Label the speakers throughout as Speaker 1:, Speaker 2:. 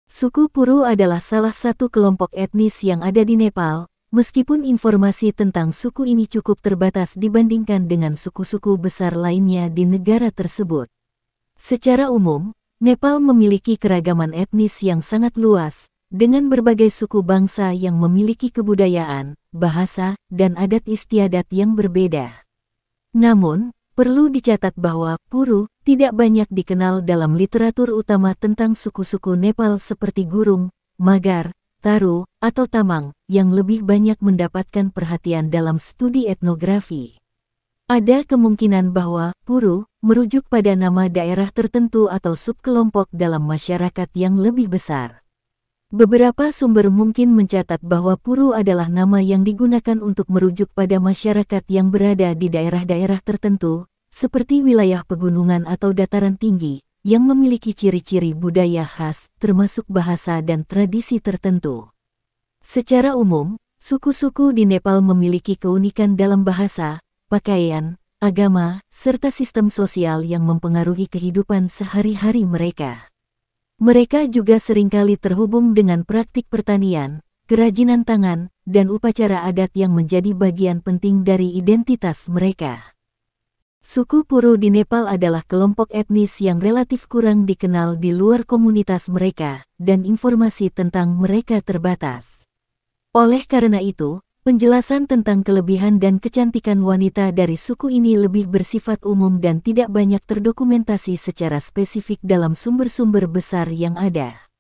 Speaker 1: Suku Puru adalah salah satu kelompok etnis yang ada di Nepal, meskipun informasi tentang suku ini cukup terbatas dibandingkan dengan suku-suku besar lainnya di negara tersebut. Secara umum, Nepal memiliki keragaman etnis yang sangat luas, dengan berbagai suku bangsa yang memiliki kebudayaan, bahasa, dan adat istiadat yang berbeda. Namun, perlu dicatat bahwa Puru tidak banyak dikenal dalam literatur utama tentang suku-suku Nepal seperti Gurung, Magar, Taru, atau Tamang, yang lebih banyak mendapatkan perhatian dalam studi etnografi. Ada kemungkinan bahwa Puru merujuk pada nama daerah tertentu atau subkelompok dalam masyarakat yang lebih besar. Beberapa sumber mungkin mencatat bahwa Puru adalah nama yang digunakan untuk merujuk pada masyarakat yang berada di daerah-daerah tertentu, seperti wilayah pegunungan atau dataran tinggi, yang memiliki ciri-ciri budaya khas, termasuk bahasa dan tradisi tertentu. Secara umum, suku-suku di Nepal memiliki keunikan dalam bahasa, pakaian, agama, serta sistem sosial yang mempengaruhi kehidupan sehari-hari mereka. Mereka juga seringkali terhubung dengan praktik pertanian, kerajinan tangan, dan upacara adat yang menjadi bagian penting dari identitas mereka. Suku Puru di Nepal adalah kelompok etnis yang relatif kurang dikenal di luar komunitas mereka, dan informasi tentang mereka terbatas. Oleh karena itu, penjelasan tentang kelebihan dan kecantikan wanita dari suku ini lebih bersifat umum dan tidak banyak terdokumentasi secara spesifik dalam sumber-sumber besar yang ada.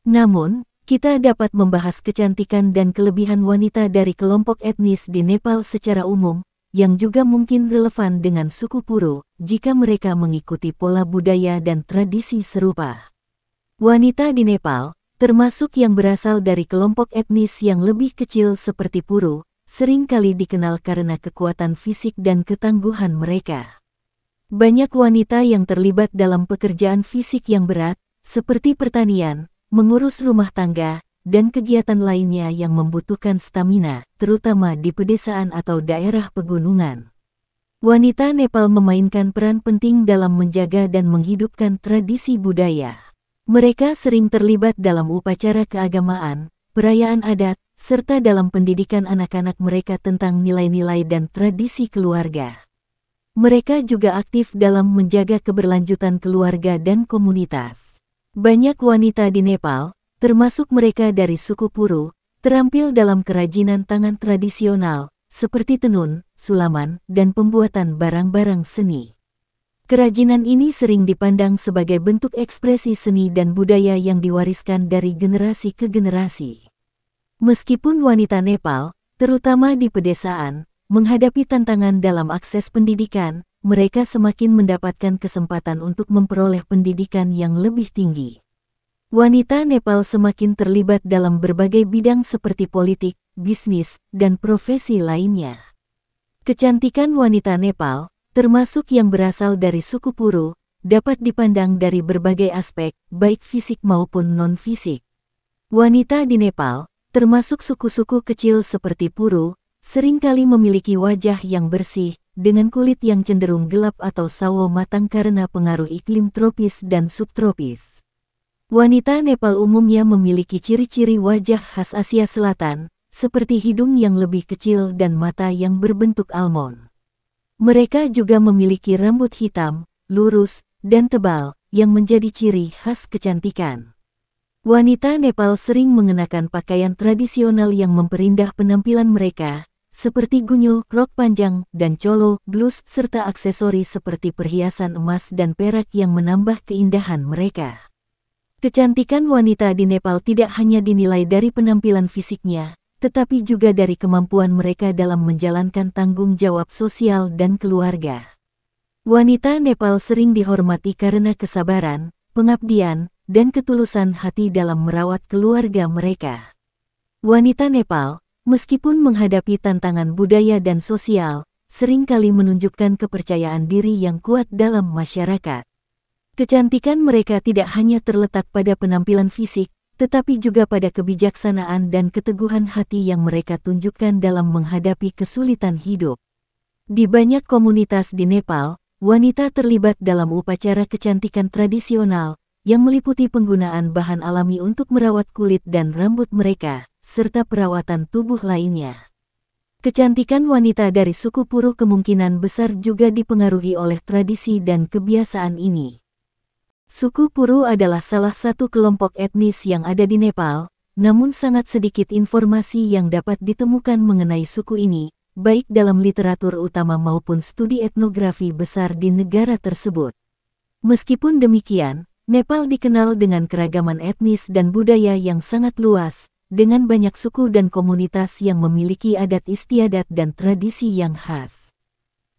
Speaker 1: Namun, kita dapat membahas kecantikan dan kelebihan wanita dari kelompok etnis di Nepal secara umum, yang juga mungkin relevan dengan suku Puru, jika mereka mengikuti pola budaya dan tradisi serupa. Wanita di Nepal, termasuk yang berasal dari kelompok etnis yang lebih kecil seperti Puru, seringkali dikenal karena kekuatan fisik dan ketangguhan mereka. Banyak wanita yang terlibat dalam pekerjaan fisik yang berat, seperti pertanian, mengurus rumah tangga, dan kegiatan lainnya yang membutuhkan stamina, terutama di pedesaan atau daerah pegunungan. Wanita Nepal memainkan peran penting dalam menjaga dan menghidupkan tradisi budaya. Mereka sering terlibat dalam upacara keagamaan, perayaan adat, serta dalam pendidikan anak-anak mereka tentang nilai-nilai dan tradisi keluarga. Mereka juga aktif dalam menjaga keberlanjutan keluarga dan komunitas. Banyak wanita di Nepal, termasuk mereka dari suku Puru, terampil dalam kerajinan tangan tradisional, seperti tenun, sulaman, dan pembuatan barang-barang seni. Kerajinan ini sering dipandang sebagai bentuk ekspresi seni dan budaya yang diwariskan dari generasi ke generasi. Meskipun wanita Nepal, terutama di pedesaan, menghadapi tantangan dalam akses pendidikan, mereka semakin mendapatkan kesempatan untuk memperoleh pendidikan yang lebih tinggi. Wanita Nepal semakin terlibat dalam berbagai bidang seperti politik, bisnis, dan profesi lainnya. Kecantikan wanita Nepal, termasuk yang berasal dari suku Puru, dapat dipandang dari berbagai aspek, baik fisik maupun non-fisik. Wanita di Nepal, termasuk suku-suku kecil seperti Puru, seringkali memiliki wajah yang bersih, dengan kulit yang cenderung gelap atau sawo matang karena pengaruh iklim tropis dan subtropis. Wanita Nepal umumnya memiliki ciri-ciri wajah khas Asia Selatan, seperti hidung yang lebih kecil dan mata yang berbentuk almond. Mereka juga memiliki rambut hitam, lurus, dan tebal, yang menjadi ciri khas kecantikan. Wanita Nepal sering mengenakan pakaian tradisional yang memperindah penampilan mereka, seperti gunyo, rok panjang, dan cholo, blus, serta aksesori seperti perhiasan emas dan perak yang menambah keindahan mereka. Kecantikan wanita di Nepal tidak hanya dinilai dari penampilan fisiknya, tetapi juga dari kemampuan mereka dalam menjalankan tanggung jawab sosial dan keluarga. Wanita Nepal sering dihormati karena kesabaran, pengabdian, dan ketulusan hati dalam merawat keluarga mereka. Wanita Nepal, meskipun menghadapi tantangan budaya dan sosial, seringkali menunjukkan kepercayaan diri yang kuat dalam masyarakat. Kecantikan mereka tidak hanya terletak pada penampilan fisik, tetapi juga pada kebijaksanaan dan keteguhan hati yang mereka tunjukkan dalam menghadapi kesulitan hidup. Di banyak komunitas di Nepal, wanita terlibat dalam upacara kecantikan tradisional, yang meliputi penggunaan bahan alami untuk merawat kulit dan rambut mereka, serta perawatan tubuh lainnya. Kecantikan wanita dari suku Puru kemungkinan besar juga dipengaruhi oleh tradisi dan kebiasaan ini. Suku Puru adalah salah satu kelompok etnis yang ada di Nepal, namun sangat sedikit informasi yang dapat ditemukan mengenai suku ini, baik dalam literatur utama maupun studi etnografi besar di negara tersebut. Meskipun demikian, Nepal dikenal dengan keragaman etnis dan budaya yang sangat luas, dengan banyak suku dan komunitas yang memiliki adat istiadat dan tradisi yang khas.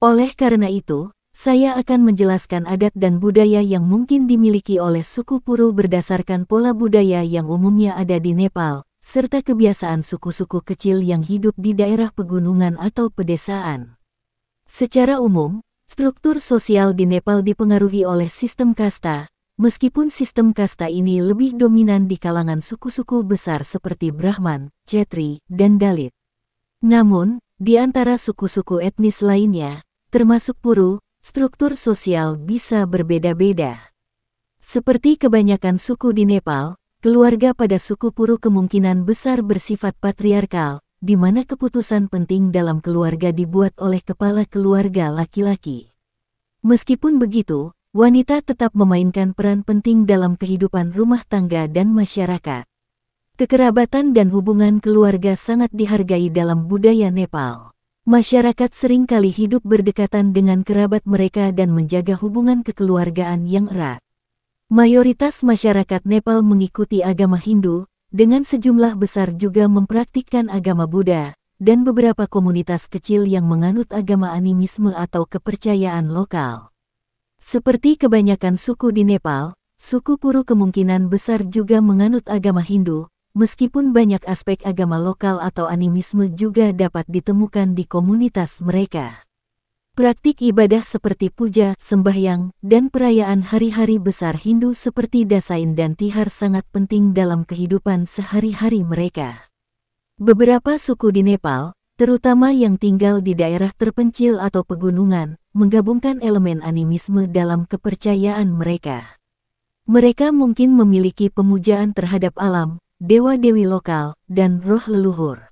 Speaker 1: Oleh karena itu, saya akan menjelaskan adat dan budaya yang mungkin dimiliki oleh suku Puru berdasarkan pola budaya yang umumnya ada di Nepal, serta kebiasaan suku-suku kecil yang hidup di daerah pegunungan atau pedesaan. Secara umum, struktur sosial di Nepal dipengaruhi oleh sistem kasta, meskipun sistem kasta ini lebih dominan di kalangan suku-suku besar seperti Brahman, Kshetri, dan Dalit. Namun, di antara suku-suku etnis lainnya, termasuk Puru, struktur sosial bisa berbeda-beda. Seperti kebanyakan suku di Nepal, keluarga pada suku Puru kemungkinan besar bersifat patriarkal, di mana keputusan penting dalam keluarga dibuat oleh kepala keluarga laki-laki. Meskipun begitu, wanita tetap memainkan peran penting dalam kehidupan rumah tangga dan masyarakat. Kekerabatan dan hubungan keluarga sangat dihargai dalam budaya Nepal. Masyarakat seringkali hidup berdekatan dengan kerabat mereka dan menjaga hubungan kekeluargaan yang erat. Mayoritas masyarakat Nepal mengikuti agama Hindu, dengan sejumlah besar juga mempraktikkan agama Buddha, dan beberapa komunitas kecil yang menganut agama animisme atau kepercayaan lokal. Seperti kebanyakan suku di Nepal, suku Puru kemungkinan besar juga menganut agama Hindu, meskipun banyak aspek agama lokal atau animisme juga dapat ditemukan di komunitas mereka. Praktik ibadah seperti puja, sembahyang, dan perayaan hari-hari besar Hindu seperti Dasain dan Tihar sangat penting dalam kehidupan sehari-hari mereka. Beberapa suku di Nepal, terutama yang tinggal di daerah terpencil atau pegunungan, menggabungkan elemen animisme dalam kepercayaan mereka. Mereka mungkin memiliki pemujaan terhadap alam, dewa-dewi lokal, dan roh leluhur.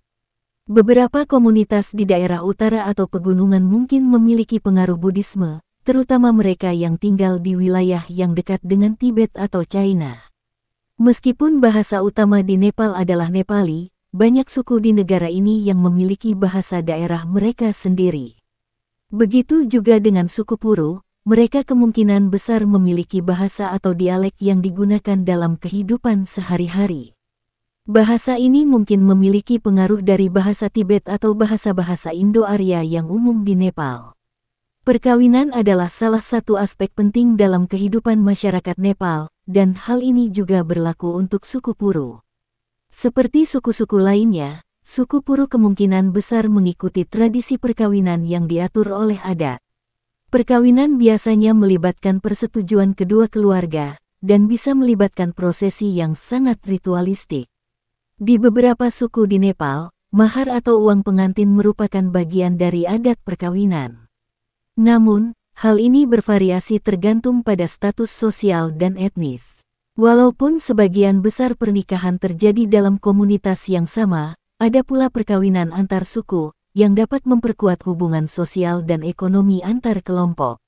Speaker 1: Beberapa komunitas di daerah utara atau pegunungan mungkin memiliki pengaruh Buddhisme, terutama mereka yang tinggal di wilayah yang dekat dengan Tibet atau China. Meskipun bahasa utama di Nepal adalah Nepali, banyak suku di negara ini yang memiliki bahasa daerah mereka sendiri. Begitu juga dengan suku Puru, mereka kemungkinan besar memiliki bahasa atau dialek yang digunakan dalam kehidupan sehari-hari. Bahasa ini mungkin memiliki pengaruh dari bahasa Tibet atau bahasa-bahasa Indo-Arya yang umum di Nepal. Perkawinan adalah salah satu aspek penting dalam kehidupan masyarakat Nepal, dan hal ini juga berlaku untuk suku Puru. Seperti suku-suku lainnya, suku Puru kemungkinan besar mengikuti tradisi perkawinan yang diatur oleh adat. Perkawinan biasanya melibatkan persetujuan kedua keluarga, dan bisa melibatkan prosesi yang sangat ritualistik. Di beberapa suku di Nepal, mahar atau uang pengantin merupakan bagian dari adat perkawinan. Namun, hal ini bervariasi tergantung pada status sosial dan etnis. Walaupun sebagian besar pernikahan terjadi dalam komunitas yang sama, ada pula perkawinan antar suku, yang dapat memperkuat hubungan sosial dan ekonomi antar kelompok.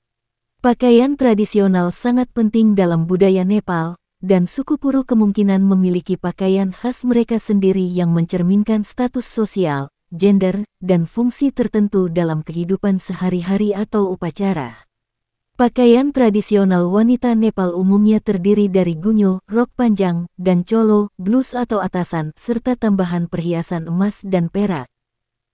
Speaker 1: Pakaian tradisional sangat penting dalam budaya Nepal, dan suku Puru kemungkinan memiliki pakaian khas mereka sendiri yang mencerminkan status sosial, gender, dan fungsi tertentu dalam kehidupan sehari-hari atau upacara. Pakaian tradisional wanita Nepal umumnya terdiri dari gunyo, rok panjang, dan cholo, blus atau atasan, serta tambahan perhiasan emas dan perak.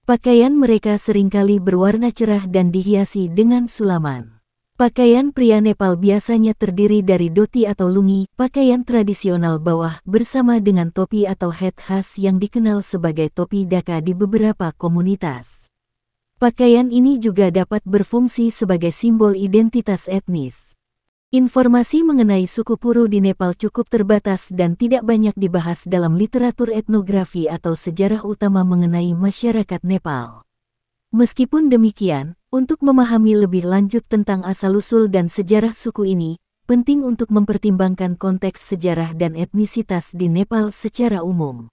Speaker 1: Pakaian mereka seringkali berwarna cerah dan dihiasi dengan sulaman. Pakaian pria Nepal biasanya terdiri dari dhoti atau lungi, pakaian tradisional bawah bersama dengan topi atau hat khas yang dikenal sebagai topi Dhaka di beberapa komunitas. Pakaian ini juga dapat berfungsi sebagai simbol identitas etnis. Informasi mengenai suku Puru di Nepal cukup terbatas dan tidak banyak dibahas dalam literatur etnografi atau sejarah utama mengenai masyarakat Nepal. Meskipun demikian, untuk memahami lebih lanjut tentang asal-usul dan sejarah suku ini, penting untuk mempertimbangkan konteks sejarah dan etnisitas di Nepal secara umum.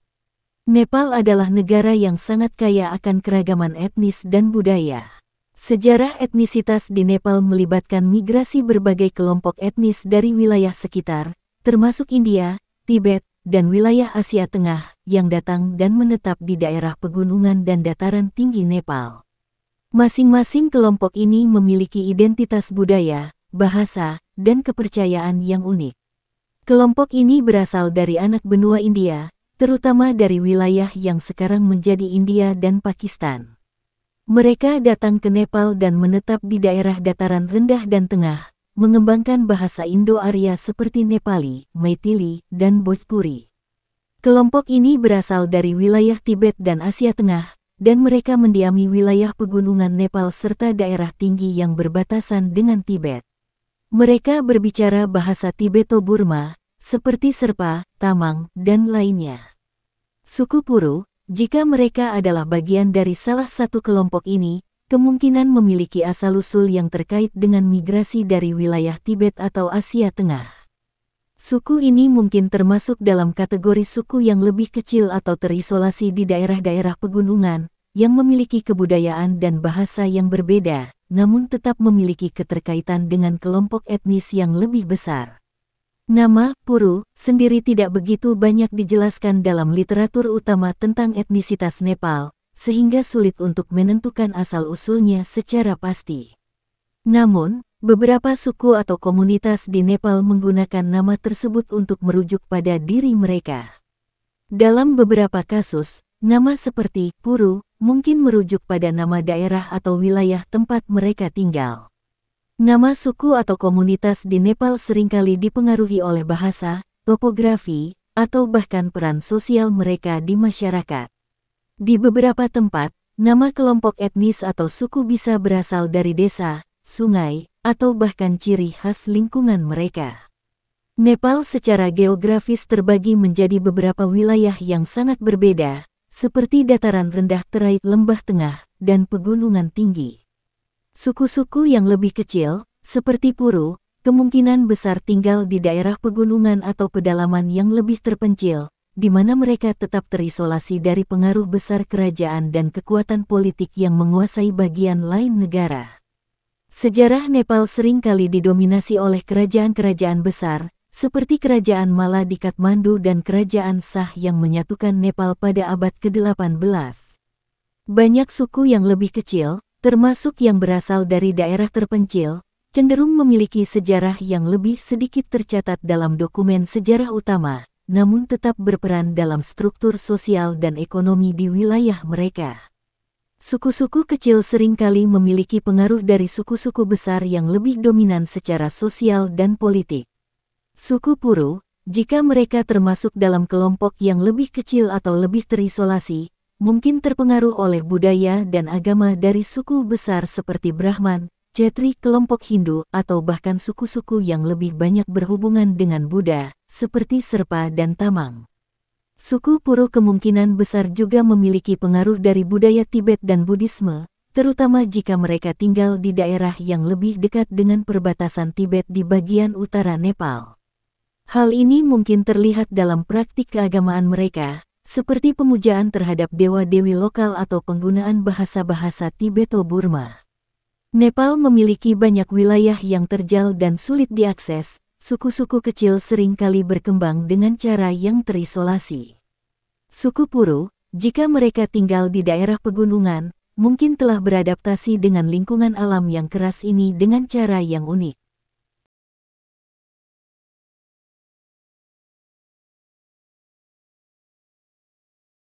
Speaker 1: Nepal adalah negara yang sangat kaya akan keragaman etnis dan budaya. Sejarah etnisitas di Nepal melibatkan migrasi berbagai kelompok etnis dari wilayah sekitar, termasuk India, Tibet, dan wilayah Asia Tengah, yang datang dan menetap di daerah pegunungan dan dataran tinggi Nepal. Masing-masing kelompok ini memiliki identitas budaya, bahasa, dan kepercayaan yang unik. Kelompok ini berasal dari anak benua India, terutama dari wilayah yang sekarang menjadi India dan Pakistan. Mereka datang ke Nepal dan menetap di daerah dataran rendah dan tengah, mengembangkan bahasa Indo-Arya seperti Nepali, Maithili, dan Bhojpuri. Kelompok ini berasal dari wilayah Tibet dan Asia Tengah, dan mereka mendiami wilayah pegunungan Nepal serta daerah tinggi yang berbatasan dengan Tibet. Mereka berbicara bahasa Tibeto-Burma, seperti Serpa, Tamang, dan lainnya. Suku Puru, jika mereka adalah bagian dari salah satu kelompok ini, kemungkinan memiliki asal-usul yang terkait dengan migrasi dari wilayah Tibet atau Asia Tengah. Suku ini mungkin termasuk dalam kategori suku yang lebih kecil atau terisolasi di daerah-daerah pegunungan, yang memiliki kebudayaan dan bahasa yang berbeda, namun tetap memiliki keterkaitan dengan kelompok etnis yang lebih besar. Nama Puru sendiri tidak begitu banyak dijelaskan dalam literatur utama tentang etnisitas Nepal, sehingga sulit untuk menentukan asal-usulnya secara pasti. Namun, beberapa suku atau komunitas di Nepal menggunakan nama tersebut untuk merujuk pada diri mereka. Dalam beberapa kasus, nama seperti Puru mungkin merujuk pada nama daerah atau wilayah tempat mereka tinggal. Nama suku atau komunitas di Nepal seringkali dipengaruhi oleh bahasa, topografi, atau bahkan peran sosial mereka di masyarakat. Di beberapa tempat, nama kelompok etnis atau suku bisa berasal dari desa, sungai, atau bahkan ciri khas lingkungan mereka. Nepal secara geografis terbagi menjadi beberapa wilayah yang sangat berbeda, seperti dataran rendah terai lembah tengah, dan pegunungan tinggi. Suku-suku yang lebih kecil, seperti Puru, kemungkinan besar tinggal di daerah pegunungan atau pedalaman yang lebih terpencil, di mana mereka tetap terisolasi dari pengaruh besar kerajaan dan kekuatan politik yang menguasai bagian lain negara. Sejarah Nepal seringkali didominasi oleh kerajaan-kerajaan besar, seperti Kerajaan Mala di Kathmandu dan Kerajaan Shah yang menyatukan Nepal pada abad ke-18. Banyak suku yang lebih kecil, termasuk yang berasal dari daerah terpencil, cenderung memiliki sejarah yang lebih sedikit tercatat dalam dokumen sejarah utama, namun tetap berperan dalam struktur sosial dan ekonomi di wilayah mereka. Suku-suku kecil seringkali memiliki pengaruh dari suku-suku besar yang lebih dominan secara sosial dan politik. Suku Puru, jika mereka termasuk dalam kelompok yang lebih kecil atau lebih terisolasi, mungkin terpengaruh oleh budaya dan agama dari suku besar seperti Brahman, Kshetri kelompok Hindu, atau bahkan suku-suku yang lebih banyak berhubungan dengan Buddha, seperti Serpa dan Tamang. Suku Puru kemungkinan besar juga memiliki pengaruh dari budaya Tibet dan Buddhisme, terutama jika mereka tinggal di daerah yang lebih dekat dengan perbatasan Tibet di bagian utara Nepal. Hal ini mungkin terlihat dalam praktik keagamaan mereka, seperti pemujaan terhadap dewa-dewi lokal atau penggunaan bahasa-bahasa Tibeto-Burma. Nepal memiliki banyak wilayah yang terjal dan sulit diakses, suku-suku kecil seringkali berkembang dengan cara yang terisolasi. Suku Puru, jika mereka tinggal di daerah pegunungan, mungkin telah beradaptasi dengan lingkungan alam yang keras ini dengan cara yang unik.